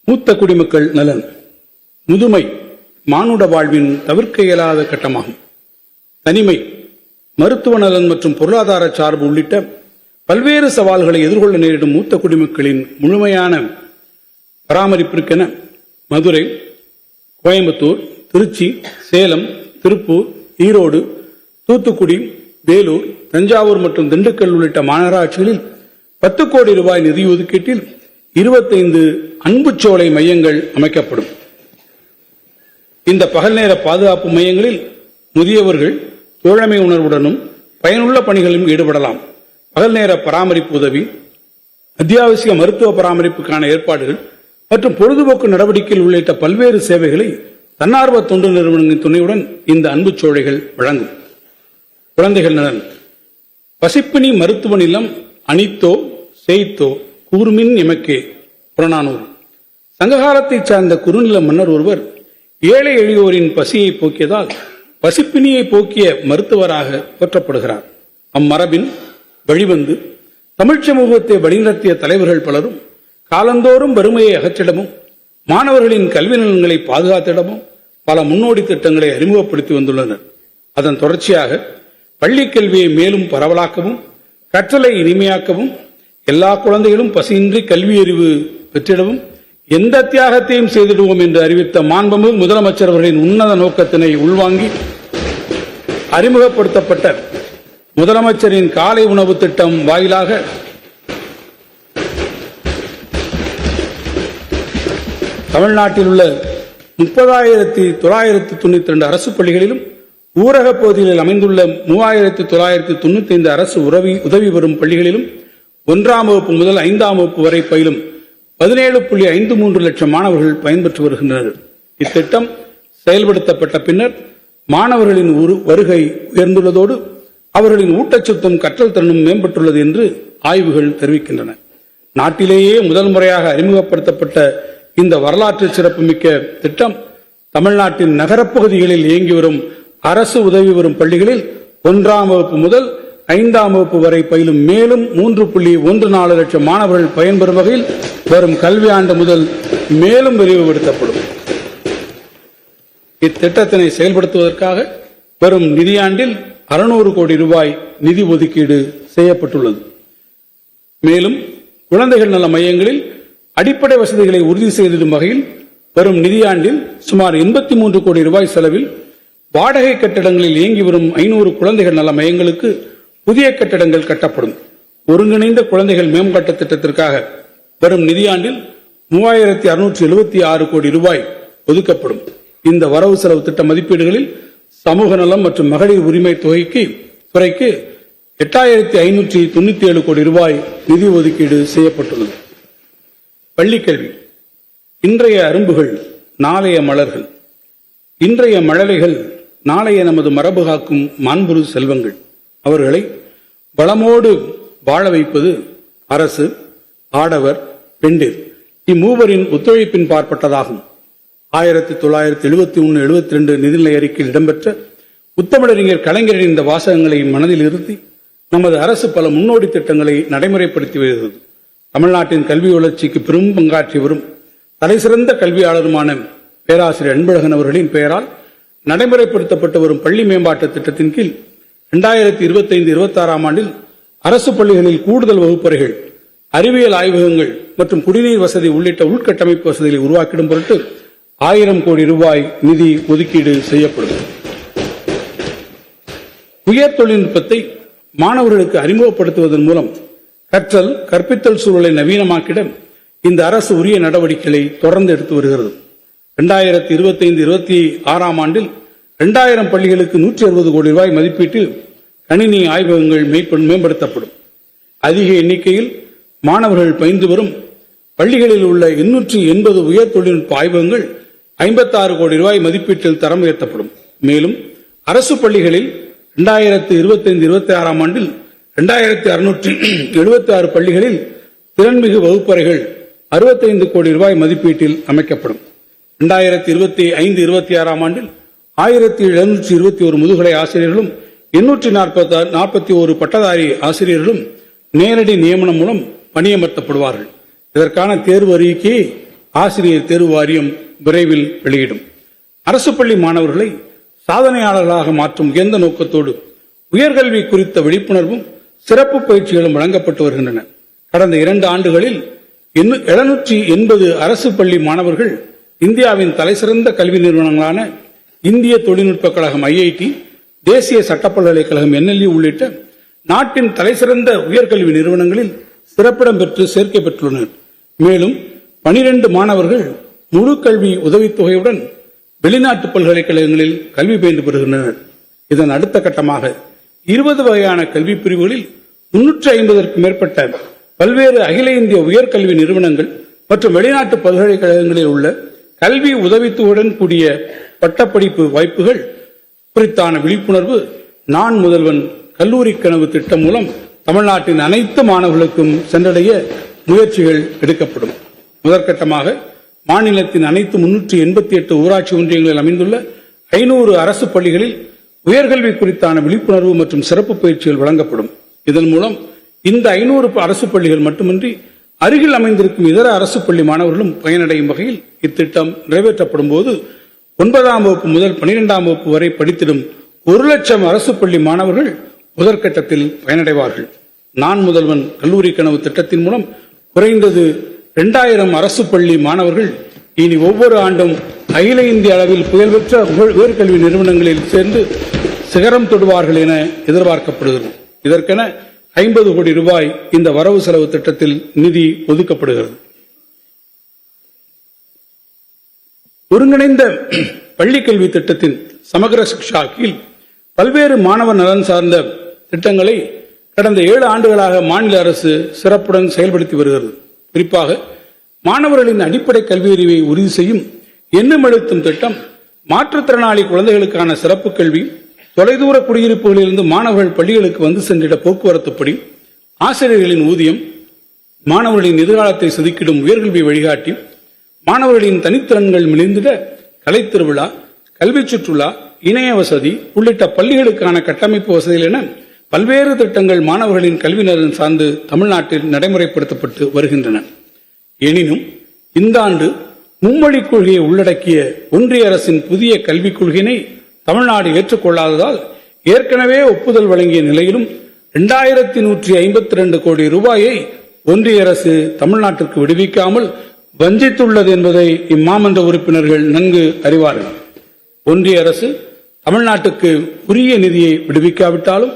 மூத்த குடிமக்கள் நலன். முதுமை மானுட வாழ்வின் தவிர்க்க இயலாத கட்டமாகும். தனிமை, மருத்துவ நலன் மற்றும் பொருளாதார சார்பு உள்ளிட்ட பல்வேறு சவால்களை எதிர்கொள்ள நேரிடும் மூத்த குடிமக்களின் முழுமையான பராமரிப்பிற்கென மதுரை, கோயம்புத்தூர், திருச்சி, சேலம், திருப்பூர், ஈரோடு, தூத்துக்குடி, வேலூர், தஞ்சாவூர் மற்றும் திண்டுக்கல் உள்ளிட்ட மாநகராட்சிகளில் 10 கோடி ரூபாய் நிதி ஒதுக்கீட்டில் 25 அன்புச்சோலை மையங்கள் அமைக்கப்படும். இந்த பகல் நேர பாதுகாப்பு மையங்களில் முதியவர்கள் தோழமை உணர்வுடனும் பயனுள்ள பணிகளிலும் ஈடுபடலாம். பகல் நேர பராமரிப்பு உதவி, அத்தியாவசிய மருத்துவ பராமரிப்புக்கான ஏற்பாடுகள் மற்றும் பொழுதுபோக்கு நடவடிக்கைகள் உள்ளிட்ட பல்வேறு சேவைகளை தன்னார்வ தொண்டு நிறுவனங்களின் துணையுடன் இந்த அன்புச்சோலைகள் வழங்கும். குழந்தைகள் நலன். பசிப்பினி மருத்துவ நிலம் அனித்தோ செய்தோ கூர்மின் எமக்கே புறநானூறு. சங்ககாலத்தைச் சார்ந்த குறுநில மன்னர் ஒருவர் ஏழை எளியோரின் பசியை போக்கியதால் பசிப்பினியை போக்கிய மருத்துவராக போற்றப்படுகிறார். அம்மரபின் வழிவந்து தமிழ் சமூகத்தை வழிநடத்திய தலைவர்கள் பலரும் காலந்தோறும் வறுமையை அகற்றிடமும் மாணவர்களின் கல்வி நலன்களை பாதுகாத்திடமும் பல முன்னோடி திட்டங்களை அறிமுகப்படுத்தி வந்துள்ளனர். அதன் தொடர்ச்சியாக பள்ளி கல்வியை மேலும் பரவலாக்கவும் கற்றலை இனிமையாக்கவும் எல்லா குழந்தைகளும் பசியின்றி கல்வியறிவு பெற்றிடவும் எந்த தியாகத்தையும் செய்திடுவோம் என்று அறிவித்த மாண்புமிகு முதலமைச்சர் அவர்களின் உன்னத நோக்கத்தினை உள்வாங்கி அறிமுகப்படுத்தப்பட்ட முதலமைச்சரின் காலை உணவு திட்டம் வாயிலாக தமிழ்நாட்டில் உள்ள 30,992 அரசு பள்ளிகளிலும் ஊரக பகுதிகளில் அமைந்துள்ள 3,995 அரசு உதவி பெறும் பள்ளிகளிலும் 1ஆம் வகுப்பு முதல் 5ஆம் வகுப்பு வரை பயிலும் 17.53 லட்சம் மாணவர்கள் பயன்பெற்று வருகின்றனர். இத்திட்டம் செயல்படுத்தப்பட்ட பின்னர் மாணவர்களின் வருகை உயர்ந்துள்ளதோடு அவர்களின் ஊட்டச்சத்தும் கற்றல் திறனும் மேம்பட்டுள்ளது என்று ஆய்வுகள் தெரிவிக்கின்றன. நாட்டிலேயே முதல் முறையாக அறிமுகப்படுத்தப்பட்ட இந்த வரலாற்று சிறப்புமிக்க திட்டம் தமிழ்நாட்டின் நகரப்பகுதிகளில் இயங்கி வரும் அரசு உதவி பெறும் பள்ளிகளில் 1ஆம் வகுப்பு முதல் 5ஆம் வகுப்பு வரை பயிலும் மேலும் 3.14 லட்சம் மாணவர்கள் பயன்பெறும் வகையில் வரும் கல்வி ஆண்டு முதல் மேலும் விரிவுபடுத்தப்படும். இத்திட்டத்தினை செயல்படுத்துவதற்காக வரும் நிதியாண்டில் 600 கோடி ரூபாய் நிதி ஒதுக்கீடு செய்யப்பட்டுள்ளது. மேலும் குழந்தைகள் நல மையங்களில் அடிப்படை வசதிகளை உறுதி செய்திடும் வகையில் வரும் நிதியாண்டில் சுமார் 83 கோடி ரூபாய் செலவில் வாடகை கட்டடங்களில் இயங்கி வரும் 500 குழந்தைகள் நல மையங்களுக்கு புதிய கட்டடங்கள் கட்டப்படும். ஒருங்கிணைந்த குழந்தைகள் மேம்பாட்டு திட்டத்திற்காக வரும் நிதியாண்டில் 3,676 கோடி ரூபாய் ஒதுக்கப்படும். இந்த வரவு செலவு திட்ட மதிப்பீடுகளில் சமூக நலம் மற்றும் மகளிர் உரிமை துறைக்கு 8,597 கோடி ரூபாய் நிதி ஒதுக்கீடு செய்யப்பட்டுள்ளது. பள்ளிக்கல்வி. இன்றைய அரும்புகள் நாளைய மலர்கள், இன்றைய மழலைகள் நாளைய நமது மரபு காக்கும் மாண்புறு செல்வங்கள். அவர்களை வளமோடு வாழ வைப்பது அரசு, ஆடவர், பெண்டிர் இம்மூவரின் ஒத்துழைப்பின் பார்ப்பட்டதாகும். 1971-72 நிதிநிலை அறிக்கையில் இடம்பெற்ற முத்தமிழறிஞர் கலைஞரின் இந்த வாசகங்களை மனதில் இருத்தி நமது அரசு பல முன்னோடி திட்டங்களை நடைமுறைப்படுத்தி வருகிறது. தமிழ்நாட்டின் கல்வி வளர்ச்சிக்கு பெரும் பங்காற்றி வரும் தலைசிறந்த கல்வியாளருமான பேராசிரியர் அன்பழகன் அவர்களின் பெயரால் நடைமுறைப்படுத்தப்பட்டு வரும் பள்ளி மேம்பாட்டு திட்டத்தின் கீழ் 2025-26ஆம் ஆண்டில் அரசு பள்ளிகளில் கூடுதல் வகுப்பறைகள், அறிவியல் ஆய்வகங்கள் மற்றும் குடிநீர் வசதி உள்ளிட்ட உள்கட்டமைப்பு வசதிகளை உருவாக்கிடும் பொருட்டு 1000 கோடி ரூபாய் நிதி ஒதுக்கீடு செய்யப்படும். உயர் தொழில்நுட்பத்தை மாணவர்களுக்கு அறிமுகப்படுத்துவதன் மூலம் கற்றல் கற்பித்தல் சூழலை நவீனமாக்கிட இந்த அரசு உரிய நடவடிக்கைகளை தொடர்ந்து எடுத்து வருகிறது. 2025-26ஆம் ஆண்டில் 2000 பள்ளிகளுக்கு 160 கோடி ரூபாய் மதிப்பீட்டில் கணினி ஆய்வகங்கள் மேம்படுத்தப்படும். அதிக எண்ணிக்கையில் மாணவர்கள் பயின்று வரும் பள்ளிகளில் உள்ள 880 உயர் தொழில்நுட்ப ஆய்வகங்கள் 56 கோடி ரூபாய் மதிப்பீட்டில் தரம் உயர்த்தப்படும். மேலும் அரசு பள்ளிகளில் 2025-26ஆம் ஆண்டில் 2676 பள்ளிகளில் திறன்மிகு வகுப்பறைகள் 65 கோடி ரூபாய் மதிப்பீட்டில் அமைக்கப்படும். 2025-26ஆம் ஆண்டில் 1721 முதுகலை ஆசிரியர்களும் 841 பட்டதாரி ஆசிரியர்களும் நேரடி நியமனம் மூலம் பணியமர்த்தப்படுவார்கள். இதற்கான தேர்வு அறிக்கையை ஆசிரியர் தேர்வு வாரியம் விரைவில் வெளியிடும். அரசு பள்ளி மாணவர்களை சாதனையாளர்களாக மாற்றும் உயர்ந்த நோக்கத்தோடு உயர்கல்வி குறித்த விழிப்புணர்வும் சிறப்பு பயிற்சிகளும் வழங்கப்பட்டு வருகின்றன. கடந்த 2 ஆண்டுகளில் 780 அரசு பள்ளி மாணவர்கள் இந்தியாவின் தலைசிறந்த கல்வி நிறுவனங்களான இந்திய தொழில்நுட்ப கழகம் IIT, தேசிய சட்ட பல்கலைக்கழகம் NLU உள்ளிட்ட நாட்டின் தலைசிறந்த உயர்கல்வி நிறுவனங்களில் சிறப்பிடம் பெற்று சேர்க்கை பெற்றுள்ளனர். மேலும் 12 மாணவர்கள் முழு கல்வி உதவித்தொகையுடன் வெளிநாட்டு பல்கலைக்கழகங்களில் கல்வி பயின்று பெறுகின்றனர். இதன் அடுத்த கட்டமாக 20 வகையான கல்வி பிரிவுகளில் 350க்கும் மேற்பட்ட பல்வேறு அகில இந்திய உயர்கல்வி நிறுவனங்கள் மற்றும் வெளிநாட்டு பல்கலைக்கழகங்களில் உள்ள கல்வி உதவித்தொகையுடன் கூடிய பட்டப்படிப்பு வாய்ப்புகள் குறித்தான விழிப்புணர்வு நான் முதல்வன் கல்லூரி கனவு திட்டம் மூலம் தமிழ்நாட்டின் அனைத்து மாணவர்களுக்கும் சென்றடைய முயற்சிகள் எடுக்கப்படும். முதற்கட்டமாக மாநிலத்தின் அனைத்து 388 ஊராட்சி ஒன்றியங்களில் அமைந்துள்ள 500 அரசு பள்ளிகளில் உயர்கல்வி குறித்தான விழிப்புணர்வு மற்றும் சிறப்பு பயிற்சிகள் வழங்கப்படும். இதன் மூலம் இந்த 500 அரசு பள்ளிகள் மட்டுமின்றி அருகில் அமைந்திருக்கும் இதர அரசு பள்ளி மாணவர்களும் பயனடையும் வகையில் இத்திட்டம் நிறைவேற்றப்படும் போது 9ஆம் வகுப்பு முதல் 12ஆம் வகுப்பு வரை படித்திடும் 1 லட்சம் அரசு பள்ளி மாணவர்கள் முதற்கட்டத்தில் பயனடைவார்கள். நான் முதல்வன் கல்லூரி கனவு திட்டத்தின் மூலம் குறைந்தது 2000 அரசு பள்ளி மாணவர்கள் இனி ஒவ்வொரு ஆண்டும் அகில இந்திய அளவில் புகழ்பெற்ற உயர்கல்வி நிறுவனங்களில் சேர்ந்து சிகரம் தொடுவார்கள் என எதிர்பார்க்கப்படுகிறது. இதற்கென 50 கோடி ரூபாய் இந்த வரவு செலவு திட்டத்தில் நிதி ஒதுக்கப்படுகிறது. ஒருங்கிணைந்த பள்ளி கல்வி திட்டத்தின் சமகர சிக்ஷா கீழ் பல்வேறு மாணவர் நலன் சார்ந்த திட்டங்களை கடந்த 7 ஆண்டுகளாக மாநில அரசு சிறப்புடன் செயல்படுத்தி வருகிறது. குறிப்பாக மாணவர்களின் அடிப்படை கல்வி அறிவை உறுதி செய்யும் எண்ணும் எழுத்தும் திட்டம், மாற்றுத்திறனாளி குழந்தைகளுக்கான சிறப்பு கல்வி, தொலைதூர குடியிருப்புகளிலிருந்து மாணவர்கள் பள்ளிகளுக்கு வந்து சென்றிட போக்குவரத்துப்படி, ஆசிரியர்களின் ஊதியம், மாணவர்களின் எதிர்காலத்தை செதுக்கிடும் உயர்கல்வி வழிகாட்டி, மாணவர்களின் தனித்திறன்கள் மிளிர்ந்திட கலைத்திருவிழா, கல்வி சுற்றுலா, இணைய வசதி உள்ளிட்ட பள்ளிகளுக்கான கட்டமைப்பு வசதிகள் என பல்வேறு திட்டங்கள் மாணவர்களின் கல்வி நலன் சார்ந்து தமிழ்நாட்டில் நடைமுறைப்படுத்தப்பட்டு வருகின்றன. எனினும் இந்த ஆண்டு மும்மொழிக் கொள்கையை உள்ளடக்கிய ஒன்றிய அரசின் புதிய கல்விக் கொள்கையினை தமிழ்நாடு ஏற்றுக்கொள்ளாததால் ஏற்கனவே ஒப்புதல் வழங்கிய நிலையிலும் 2152 கோடி ரூபாயை ஒன்றிய அரசு தமிழ்நாட்டிற்கு விடுவிக்காமல் வஞ்சித்துள்ளது என்பதை இம்மாமன்ற உறுப்பினர்கள் நன்கு அறிவார்கள். ஒன்றிய அரசு தமிழ்நாட்டுக்கு உரிய நிதியை விடுவிக்காவிட்டாலும்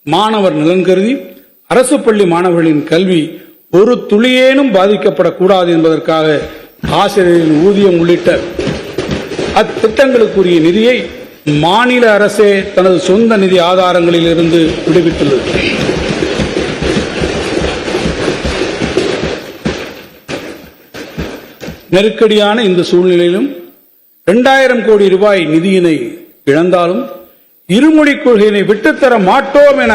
மாணவர் நலன் கருதி அரசு பள்ளி மாணவர்களின் கல்வி ஒரு துளியேனும் பாதிக்கப்படக்கூடாது என்பதற்காக ஆசிரியர்களின் ஊதியம் உள்ளிட்ட அத்திட்டங்களுக்குரிய நிதியை மாநில அரசே தனது சொந்த நிதி ஆதாரங்களில் இருந்து விடுவித்துள்ளது. நெருக்கடியான இந்த சூழ்நிலையிலும் 2000 கோடி ரூபாய் நிதியினை இழந்தாலும் இருமொழிக் கொள்கையினை விட்டுத்தர மாட்டோம் என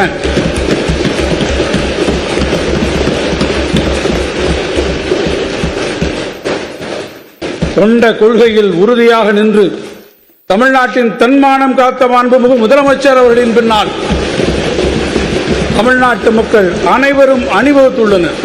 கொண்ட கொள்கையில் உறுதியாக நின்று தமிழ்நாட்டின் தன்மானம் காத்த மாண்புமிகு முதலமைச்சர் அவர்களின் பின்னால் தமிழ்நாட்டு மக்கள் அனைவரும் அணிவகுத்துள்ளனர்.